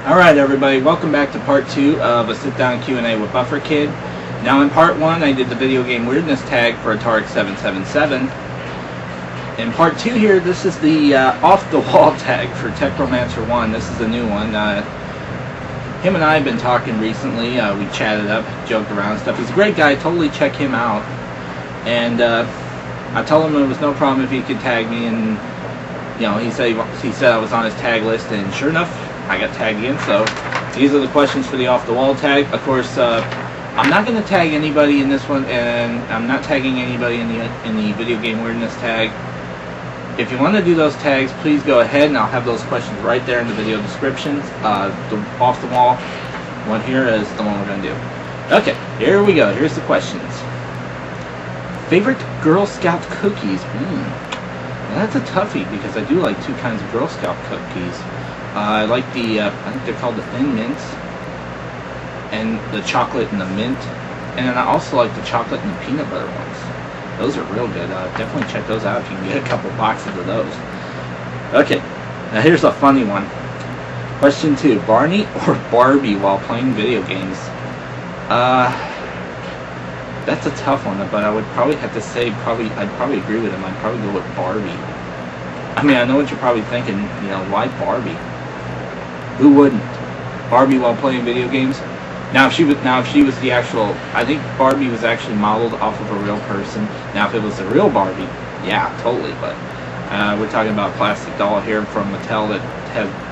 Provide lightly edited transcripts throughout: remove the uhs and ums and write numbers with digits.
Alright everybody, welcome back to part 2 of a sit-down Q&A with Bufferkid. Now in part 1 I did the video game weirdness tag for Atari 777. In part 2 here, this is the off-the-wall tag for Techromancer 1. This is a new one. Him and I have been talking recently. We chatted up, joked around and stuff. He's a great guy, totally check him out. And I told him it was no problem if he could tag me, and you know, he said I was on his tag list, and sure enough, I got tagged again. So these are the questions for the off-the-wall tag. Of course, I'm not going to tag anybody in this one, and I'm not tagging anybody in the video game weirdness tag. If you want to do those tags, please go ahead, and I'll have those questions right there in the video descriptions. The off-the-wall one here is the one we're going to do. Okay, here we go. Here's the questions. Favorite Girl Scout cookies? Now that's a toughie, because I do like two kinds of Girl Scout cookies. I like the, I think they're called the Thin Mints, and the chocolate and the mint, and then I also like the chocolate and the peanut butter ones. Those are real good. Definitely check those out if you can get a couple boxes of those. Okay, now here's a funny one. Question 2, Barney or Barbie while playing video games? That's a tough one, but I would probably have to say I'd probably agree with him. I'd probably go with Barbie. I mean, I know what you're probably thinking, you know, why Barbie? Who wouldn't? Barbie while playing video games? Now if she was the actual, I think Barbie was actually modeled off of a real person. Now if it was a real Barbie, yeah, totally, but we're talking about a plastic doll here from Mattel that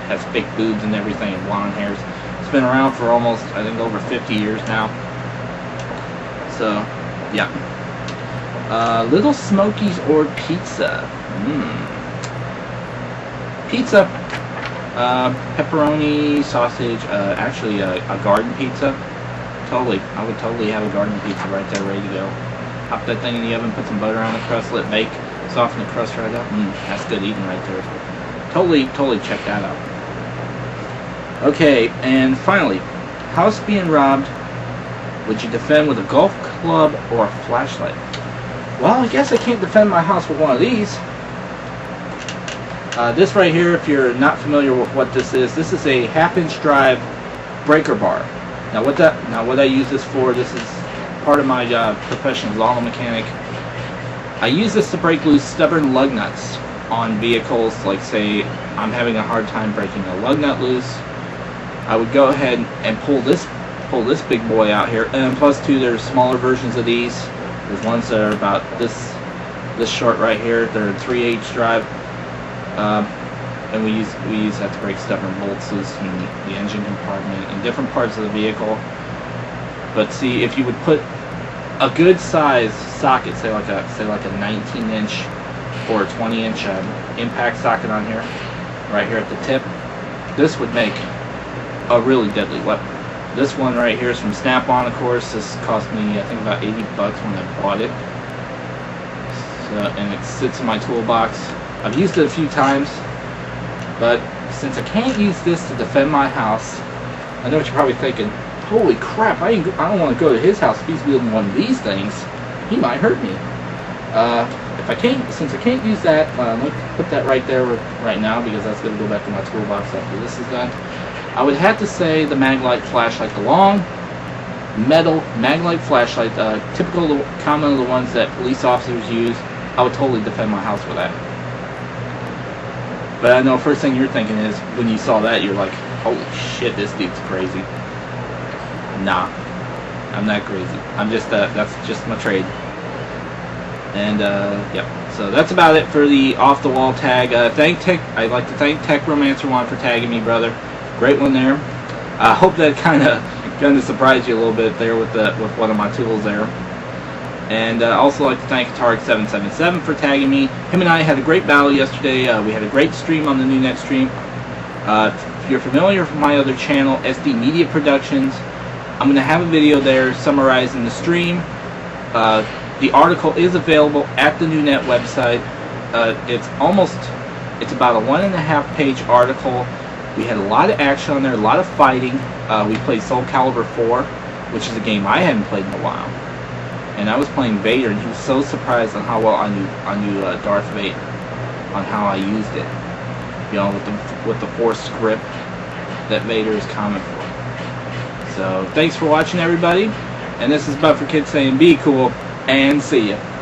has fake boobs and everything and blonde hairs. It's been around for almost, I think, over 50 years now. So, yeah. Little Smokies or pizza? Pizza. Pepperoni, sausage, actually a garden pizza. Totally. I would totally have a garden pizza right there ready to go. Pop that thing in the oven, put some butter on the crust, let it bake, soften the crust right up. That's good eating right there. Totally check that out. Okay, and finally, house being robbed, would you defend with a golf club or a flashlight? Well, I guess I can't defend my house with one of these. This right here, if you're not familiar with what this is a 1/2-inch drive breaker bar. Now what I use this for, this is part of my profession as an auto mechanic. I use this to break loose stubborn lug nuts on vehicles. Like, say I'm having a hard time breaking a lug nut loose, I would go ahead and pull this big boy out here. And plus two, there's smaller versions of these. There's ones that are about this short right here. They're a 3/8 drive. And we use that to break stubborn bolts loose in the engine compartment and different parts of the vehicle. But see, if you would put a good size socket, say like a 19-inch or a 20-inch impact socket on here, right here at the tip, this would make a really deadly weapon. This one right here is from Snap-on, of course. This cost me, I think, about 80 bucks when I bought it. So, and it sits in my toolbox. I've used it a few times, but since I can't use this to defend my house, I know what you're probably thinking, holy crap, I don't want to go to his house if he's wielding one of these things. He might hurt me. Since I can't use that, let me put that right there right now, because that's going to go back to my toolbox after this is done. I would have to say the Maglite flashlight, the long metal Maglite flashlight, typical, common of the ones that police officers use. I would totally defend my house with that. But I know first thing you're thinking is, when you saw that, you're like, holy shit, this dude's crazy. Nah, I'm not crazy. I'm just, that's just my trade. And, yep. So that's about it for the off-the-wall tag. I'd like to thank Techromancer 1 for tagging me, brother. Great one there. I hope that kind of surprised you a little bit there with one of my tools there. And also like to thank Atari 777 for tagging me. Him and I had a great battle yesterday. We had a great stream on the new net stream. If you're familiar with my other channel, SD Media Productions, I'm going to have a video there summarizing the stream. The article is available at the new net website. It's about a 1.5-page article. We had a lot of action on there, a lot of fighting. We played Soul Calibur 4, which is a game I hadn't played in a while. And I was playing Vader, and he was so surprised on how well I knew Darth Vader, on how I used it, you know, with the Force script. that Vader is common for. So thanks for watching, everybody, and this is Bufferkid saying be cool and see ya.